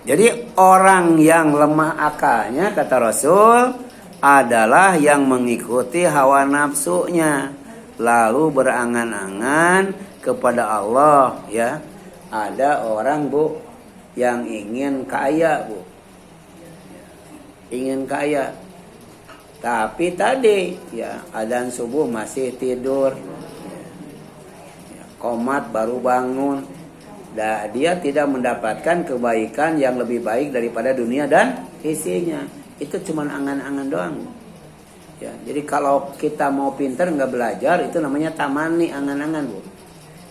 Jadi orang yang lemah akalnya kata Rasul adalah yang mengikuti hawa nafsunya lalu berangan-angan kepada Allah, ya. Ada orang, Bu, yang ingin kaya, Bu. Ingin kaya. Tapi tadi ya adzan subuh masih tidur. Ya, qomat baru bangun. Dia tidak mendapatkan kebaikan yang lebih baik daripada dunia dan isinya. Itu cuma angan-angan doang. Ya, jadi kalau kita mau pintar nggak belajar, itu namanya tamani, angan-angan, Bu.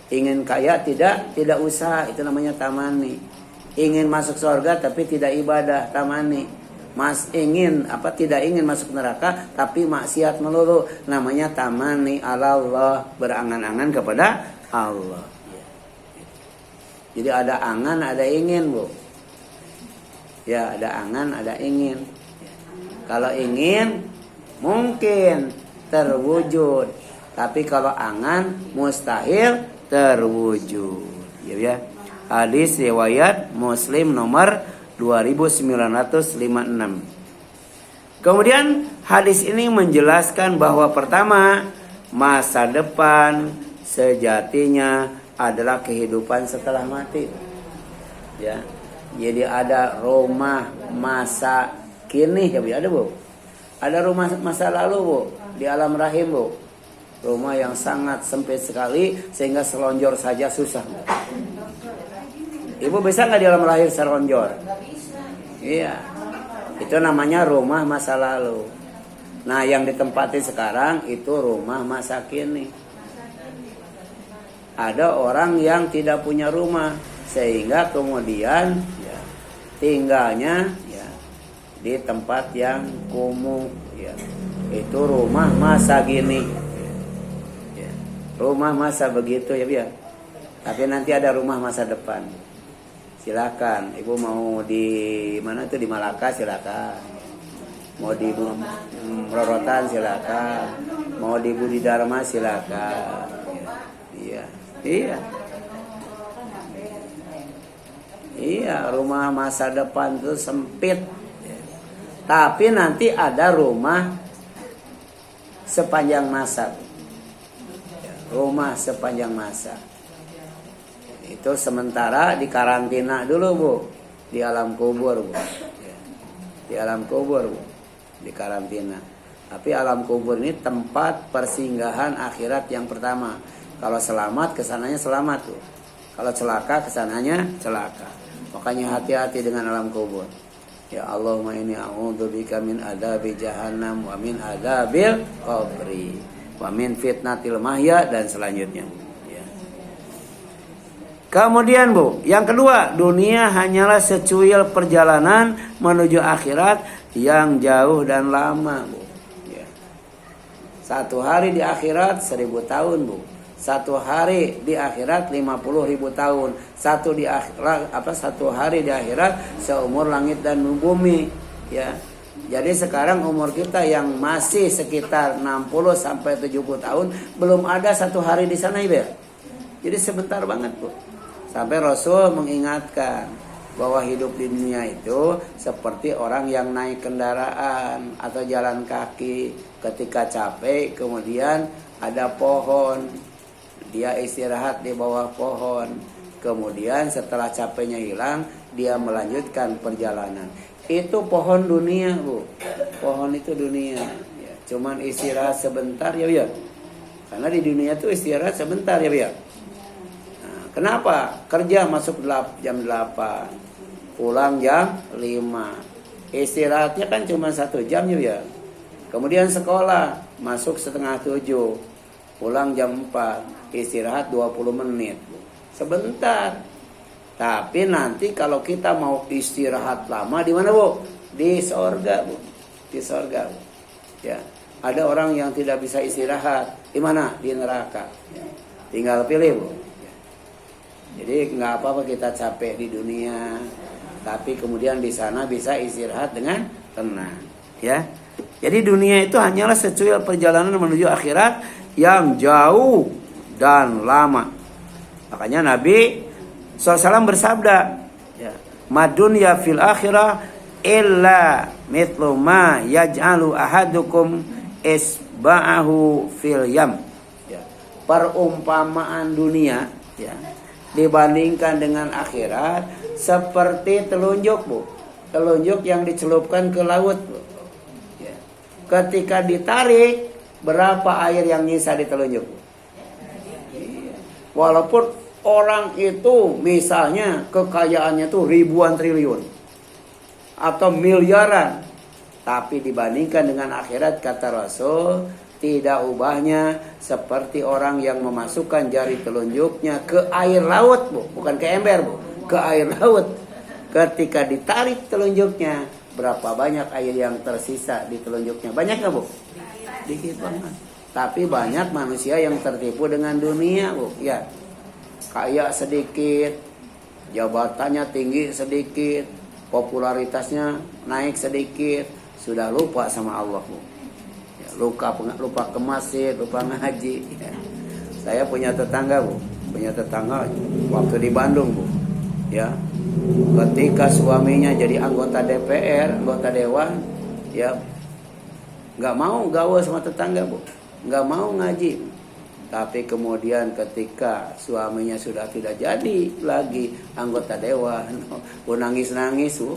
Ingin kaya tidak usaha, itu namanya tamani. Ingin masuk surga tapi tidak ibadah, tamani. Tidak ingin masuk neraka tapi maksiat melulu, namanya tamani alallah, berangan-angan kepada Allah. Jadi ada angan, ada ingin, Bu. Ya, ada angan, ada ingin. Kalau ingin mungkin terwujud, tapi kalau angan mustahil terwujud. Ya. Hadis riwayat Muslim nomor 2956. Kemudian hadis ini menjelaskan bahwa pertama, masa depan sejatinya adalah kehidupan setelah mati. Ya. Jadi ada rumah masa kini, ya, ada, Bu. Ada rumah masa lalu, Bu, di alam rahim, Bu. Rumah yang sangat sempit sekali sehingga selonjor saja susah. Ibu bisa nggak di alam lahir selonjor? Iya. Itu namanya rumah masa lalu. Nah, yang ditempati sekarang itu rumah masa kini. Ada orang yang tidak punya rumah sehingga kemudian ya, tinggalnya ya, di tempat yang kumuh, ya. Itu rumah masa gini, ya. Rumah masa begitu, ya, ya. Tapi nanti ada rumah masa depan. Silakan, Ibu mau di mana tuh, di Malaka silakan. Mau di Rorotan silakan. Mau di Budi Dharma silakan. Iya. Iya. Iya, rumah masa depan itu sempit. Tapi nanti ada rumah sepanjang masa. Rumah sepanjang masa. Itu sementara di karantina dulu, Bu. Di alam kubur, Bu. Di alam kubur, Bu. Di karantina. Tapi alam kubur ini tempat persinggahan akhirat yang pertama. Kalau selamat, kesananya selamat, Bu. Kalau celaka, kesananya celaka. Makanya hati-hati dengan alam kubur. Ya Allahumma inni a'udzubika min adzabi jahannam wa min adzabil qabri wa min fitnatil mahya dan selanjutnya. Ya. Kemudian, Bu, yang kedua, dunia hanyalah secuil perjalanan menuju akhirat yang jauh dan lama, Bu. Ya. Satu hari di akhirat 1000 tahun, Bu. Satu hari di akhirat 50.000 tahun. Satu hari di akhirat seumur langit dan bumi, ya. Jadi sekarang umur kita yang masih sekitar 60 sampai 70 tahun belum ada satu hari di sana, ya. Jadi sebentar banget, Bu. Sampai Rasul mengingatkan bahwa hidup di dunia itu seperti orang yang naik kendaraan atau jalan kaki. Ketika capek kemudian ada pohon, dia istirahat di bawah pohon. Kemudian setelah capeknya hilang, dia melanjutkan perjalanan. Itu pohon dunia, Bu. Pohon itu dunia. Ya, cuman istirahat sebentar, ya, ya. Karena di dunia itu istirahat sebentar, ya, ya. Nah, kenapa? Kerja masuk jam 8, pulang jam 5. Istirahatnya kan cuma 1 jam, ya, ya. Kemudian sekolah masuk setengah 7, pulang jam 4. Istirahat 20 menit. Sebentar. Tapi nanti kalau kita mau istirahat lama di mana, Bu? Di sorga, Bu. Di sorga, Bu. Ya. Ada orang yang tidak bisa istirahat. Di mana? Di neraka. Ya. Tinggal pilih, Bu. Ya. Jadi nggak apa-apa kita capek di dunia, tapi kemudian di sana bisa istirahat dengan tenang. Ya. Jadi dunia itu hanyalah secuil perjalanan menuju akhirat yang jauh dan lama. Makanya Nabi SAW bersabda, ya, madunya fil akhirah illa mithlu ma yaj'alu ahadukum isba'ahu fil yam. Ya. Perumpamaan dunia ya dibandingkan dengan akhirat seperti telunjuk, Bu. Telunjuk yang dicelupkan ke laut, Bu. Ya. Ketika ditarik, berapa air yang nyisa di telunjuk, Bu? Walaupun orang itu misalnya kekayaannya tuh ribuan triliun atau miliaran, tapi dibandingkan dengan akhirat, kata Rasul, tidak ubahnya seperti orang yang memasukkan jari telunjuknya ke air laut, Bu. Bukan ke ember, Bu. Ke air laut. Ketika ditarik telunjuknya, berapa banyak air yang tersisa di telunjuknya? Banyak nggak, Bu? Dikit banget. Tapi banyak manusia yang tertipu dengan dunia, Bu. Ya, kaya sedikit, jabatannya tinggi sedikit, popularitasnya naik sedikit, sudah lupa sama Allah, Bu. Ya, lupa ke masjid, lupa ngaji. Ya. Saya punya tetangga, Bu. Punya tetangga waktu di Bandung, Bu. Ya, ketika suaminya jadi anggota DPR, anggota dewan, ya nggak mau gaul sama tetangga, Bu. Nggak mau ngaji. Tapi kemudian ketika suaminya sudah tidak jadi lagi anggota dewan, nangis-nangis, Bu.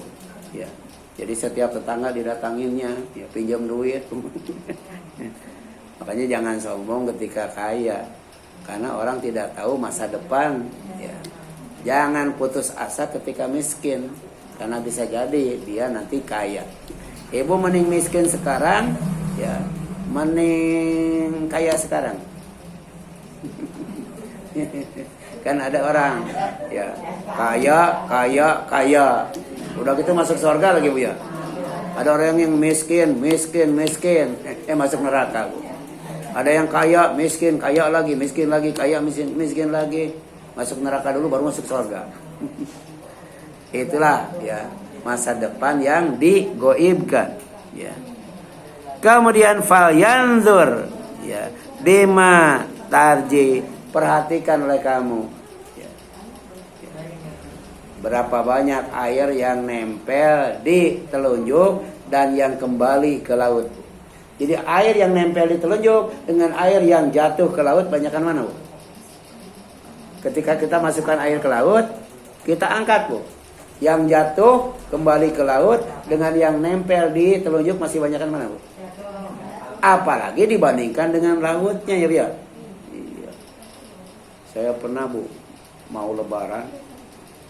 Ya. Jadi setiap tetangga didatanginnya, ya pinjam duit. Makanya jangan sombong ketika kaya, karena orang tidak tahu masa depan. Ya. Jangan putus asa ketika miskin, karena bisa jadi dia nanti kaya. Ibu mending miskin sekarang, ya, mending kaya sekarang. Kan ada orang ya kaya udah gitu masuk surga lagi, Bu, ya. Ada orang yang miskin masuk neraka, Bu. Ada yang kaya lagi, miskin lagi, kaya miskin lagi, masuk neraka dulu baru masuk surga. Itulah ya masa depan yang digoibkan, ya. Kemudian fal yanzur, ya, bima tarji, perhatikan oleh kamu, ya. Ya. Berapa banyak air yang nempel di telunjuk dan yang kembali ke laut. Jadi air yang nempel di telunjuk dengan air yang jatuh ke laut, banyakan mana, Bu? Ketika kita masukkan air ke laut, kita angkat, Bu. Yang jatuh kembali ke laut dengan yang nempel di telunjuk masih banyakan mana, Bu? Apalagi dibandingkan dengan lautnya, ya, Bu, ya. Iya. Saya pernah, Bu, mau lebaran,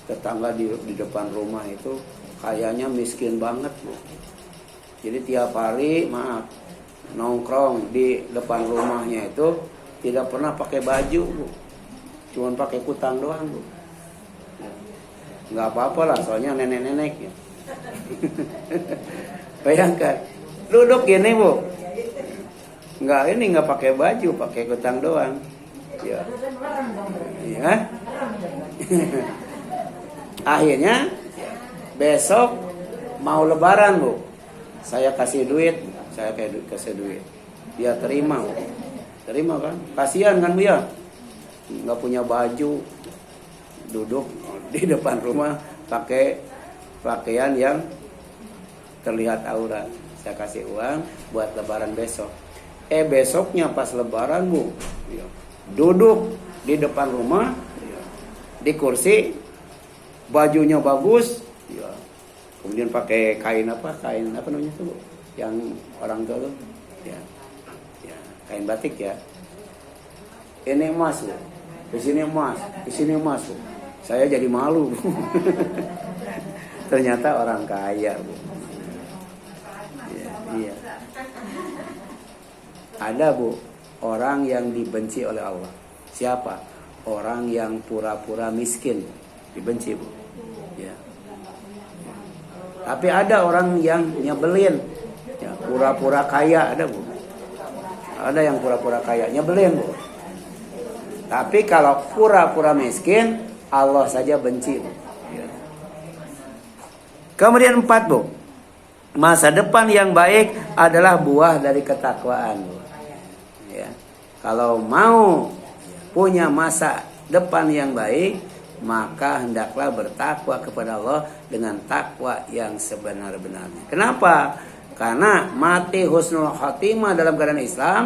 tetangga di depan rumah itu kayaknya miskin banget, Bu. Jadi tiap hari, nongkrong di depan rumahnya itu tidak pernah pakai baju, Bu. Cuman pakai kutang doang, Bu. Nggak apa-apa lah, soalnya nenek-nenek, ya. Bayangkan, duduk gini, Bu. Nggak pakai baju, pakai kutang doang. Ya. Ya. Akhirnya besok mau lebaran, Bu. Saya kasih duit. Dia terima, Bu. Terima kan? Kasihan kan, Bu, ya? Nggak punya baju, duduk di depan rumah pakai pakaian yang terlihat aurat. Saya kasih uang buat lebaran besok. Besoknya pas lebaran, Bu, ya, duduk di depan rumah, ya, di kursi, bajunya bagus, ya, kemudian pakai kain apa namanya itu, Bu, yang orang tua tuh, ya, kain batik, ya. Ini emas, Bu. Di sini emas, Bu. Saya jadi malu, Bu. Ternyata orang kaya, Bu. Ya, iya. Ada, Bu, orang yang dibenci oleh Allah. Siapa? Orang yang pura-pura miskin, dibenci, Bu. Ya. Tapi ada orang yang nyebelin, ya, pura-pura kaya, ada, Bu. Ada yang pura-pura kaya, nyebelin, Bu. Tapi kalau pura-pura miskin, Allah saja benci, Bu. Ya. Kemudian 4, Bu. Masa depan yang baik adalah buah dari ketakwaan, Bu. Ya. Kalau mau punya masa depan yang baik, maka hendaklah bertakwa kepada Allah dengan takwa yang sebenar-benarnya. Kenapa? Karena mati husnul khatimah dalam keadaan Islam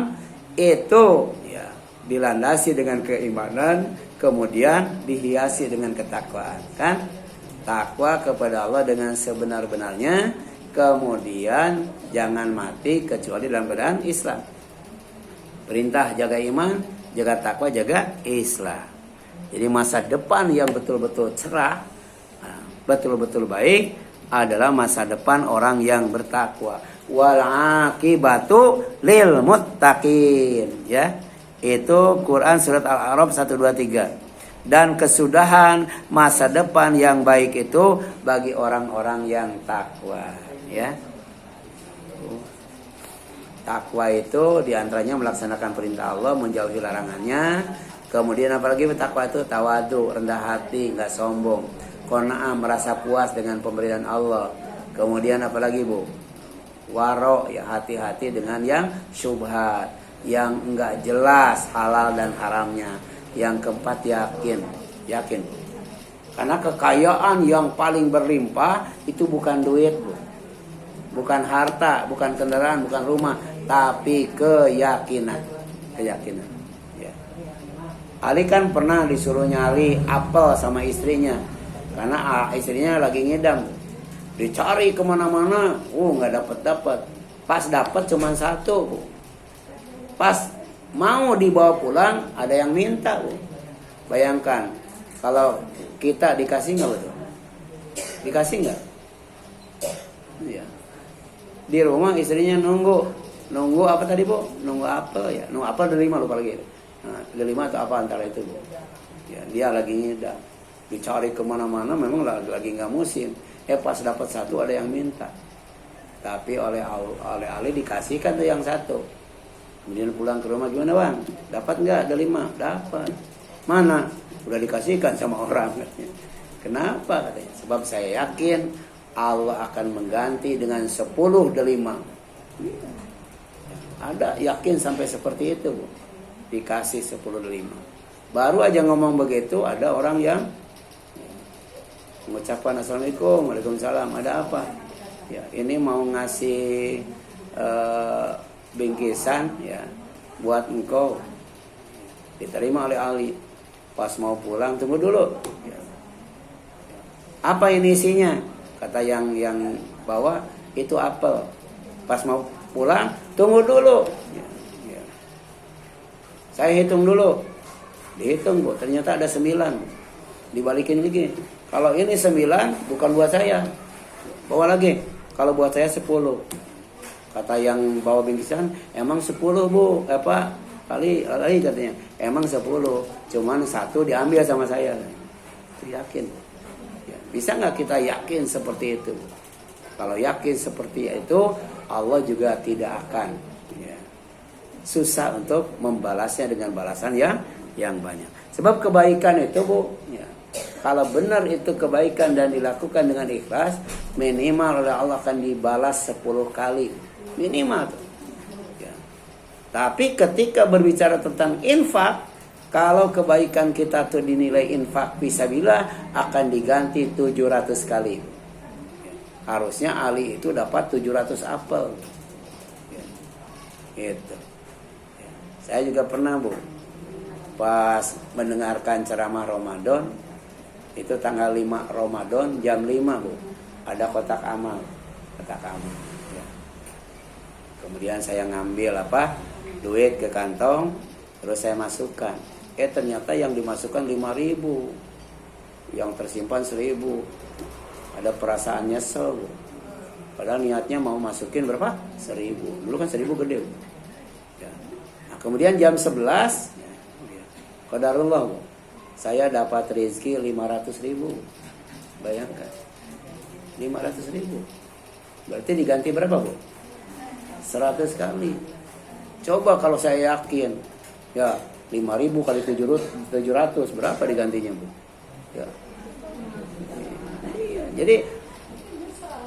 itu ya dilandasi dengan keimanan, kemudian dihiasi dengan ketakwaan, kan? Takwa kepada Allah dengan sebenar-benarnya, kemudian jangan mati kecuali dalam keadaan Islam. Perintah jaga iman, jaga takwa, jaga Islam. Jadi masa depan yang betul-betul cerah, betul-betul baik adalah masa depan orang yang bertakwa. Wal aqibatu lil muttaqin, ya. Itu Quran surat Al-A'raf 123. Dan kesudahan masa depan yang baik itu bagi orang-orang yang takwa, ya. Takwa itu diantaranya melaksanakan perintah Allah, menjauhi larangannya. Kemudian apalagi takwa itu tawadu, rendah hati, nggak sombong, qanaah, merasa puas dengan pemberian Allah. Kemudian apalagi Bu? Waro, ya, hati-hati dengan yang syubhat, yang enggak jelas halal dan haramnya. Yang keempat yakin. Karena kekayaan yang paling berlimpah itu bukan duit, Bu. Bukan harta, bukan kendaraan, bukan rumah, tapi keyakinan. Ya. Ali kan pernah disuruh nyari apel sama istrinya, karena istrinya lagi ngidam. Dicari kemana-mana, nggak dapat. Pas dapat cuma satu, Bu. Pas mau dibawa pulang, ada yang minta, Bu. Bayangkan, kalau kita dikasih nggak, betul? Dikasih nggak? Ya. Di rumah istrinya nunggu apa tadi, Bu? Nunggu apel, ya. Nunggu apel delima, lupa lagi. Nah, delima atau apa antara itu, Bu. Ya, dia lagi ngidam. Dicari kemana-mana, memang lagi nggak musim. Pas dapat satu ada yang minta. Tapi oleh Ali dikasihkan tuh yang satu. Kemudian pulang ke rumah, gimana Bang? Dapat nggak delima? Dapat. Mana? Udah dikasihkan sama orang. Kenapa? Katanya. Sebab saya yakin Allah akan mengganti dengan 10 delima. Ada yakin sampai seperti itu, Bu. Dikasih 10 delima. Baru aja ngomong begitu, ada orang yang mengucapkan Assalamualaikum, Waalaikumsalam, ada apa? Ya, ini mau ngasih bingkisan, ya, buat engkau. Diterima oleh Ali. Pas mau pulang, tunggu dulu. Ya. Apa ini isinya? Kata yang bawa, itu apel. Pas mau pulang, tunggu dulu. Ya. Saya hitung dulu. Dihitung, Bu, ternyata ada 9. Dibalikin lagi. Kalau ini 9 bukan buat saya. Bawa lagi. Kalau buat saya 10. Kata yang bawa bingkisan, emang 10, Bu. Kali katanya. Emang 10. Cuman 1 diambil sama saya. Itu yakin. Ya, bisa nggak kita yakin seperti itu? Kalau yakin seperti itu, Allah juga tidak akan susah untuk membalasnya dengan balasan yang banyak. Sebab kebaikan itu, Bu, ya, kalau benar itu kebaikan dan dilakukan dengan ikhlas, minimal oleh Allah akan dibalas 10 kali. Minimal tuh. Ya. Tapi ketika berbicara tentang infak, kalau kebaikan kita tuh dinilai infak fisabilillah, akan diganti 700 kali. Ya. Harusnya Ali itu dapat 700 apel. Ya. Gitu. Saya juga pernah, Bu, pas mendengarkan ceramah Ramadan, itu tanggal 5 Ramadan jam 5, Bu, ada kotak amal. Ya. Kemudian saya ngambil duit ke kantong, terus saya masukkan. Ternyata yang dimasukkan 5.000, yang tersimpan 1.000. Ada perasaan nyesel, Bu. Padahal niatnya mau masukin berapa? 1.000. Dulu kan 1.000 gede, Bu. Kemudian jam 11, qadarullah, Bu, saya dapat rezeki 500.000. Bayangkan, 500.000. Berarti diganti berapa, Bu? 100 kali. Coba kalau saya yakin, ya 5.000 kali 700, berapa digantinya, Bu? Ya. Jadi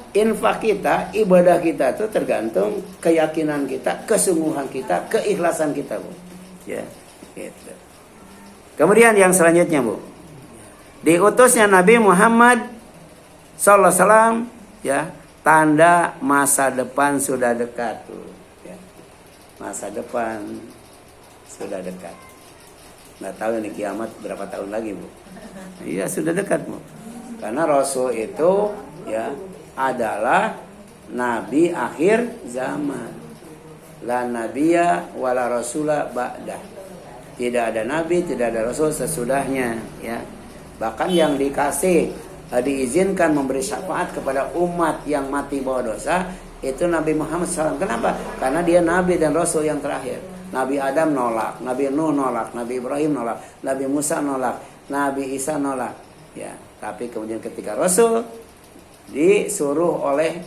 infak kita, ibadah kita itu tergantung keyakinan kita, kesungguhan kita, keikhlasan kita, Bu. Ya, gitu. Kemudian yang selanjutnya, Bu. Diutusnya Nabi Muhammad sallallahu alaihi wasallam, ya, tanda masa depan sudah dekat tuh, ya. Masa depan sudah dekat. Nggak tahu ini kiamat berapa tahun lagi, Bu. Iya, sudah dekat, Bu. Karena Rasul itu, ya, adalah nabi akhir zaman. La nabiyya wala rasula ba'dah. Tidak ada nabi, tidak ada rasul sesudahnya, ya. Bahkan yang dikasih, diizinkan memberi syafaat kepada umat yang mati bawah dosa itu Nabi Muhammad SAW. Kenapa? Karena dia nabi dan rasul yang terakhir. Nabi Adam nolak, Nabi Nuh nolak, Nabi Ibrahim nolak, Nabi Musa nolak, Nabi Isa nolak, ya. Tapi kemudian ketika rasul disuruh oleh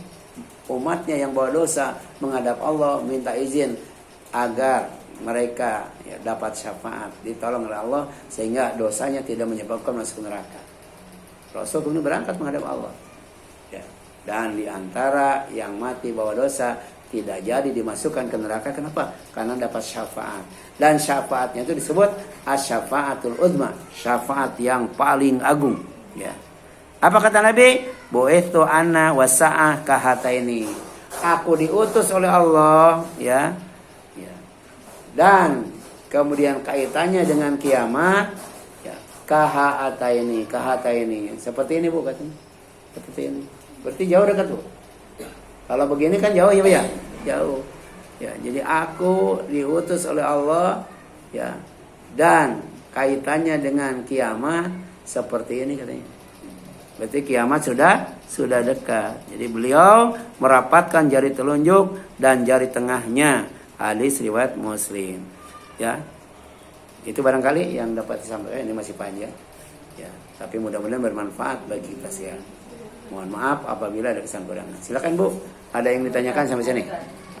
umatnya yang bawa dosa menghadap Allah, minta izin agar mereka, ya, dapat syafaat, ditolong oleh Allah sehingga dosanya tidak menyebabkan masuk neraka. Rasul kemudian berangkat menghadap Allah, ya. Dan diantara yang mati bawa dosa tidak jadi dimasukkan ke neraka. Kenapa? Karena dapat syafaat. Dan syafaatnya itu disebut asy-syafaatul uzma, syafaat yang paling agung, ya. Apa kata Nabi? Bu'itsu ana wasa'ah kahataini. Aku diutus oleh Allah, ya. Ya. Dan kemudian kaitannya dengan kiamat, ya, kahataini. Seperti ini, Bu, katanya. Seperti ini. Berarti jauh dekat, Bu. Kalau begini kan jauh, ya, Bu, ya? Jauh. Ya, jadi aku diutus oleh Allah, ya. Dan kaitannya dengan kiamat seperti ini, katanya. Berarti kiamat sudah dekat. Jadi beliau merapatkan jari telunjuk dan jari tengahnya. Hadis riwayat Muslim. Ya. Itu barangkali yang dapat disampaikan. Ini masih panjang. Ya, tapi mudah-mudahan bermanfaat bagi kita sekalian. Mohon maaf apabila ada kesalahan. Silakan, Bu. Ada yang ditanyakan sampai sini?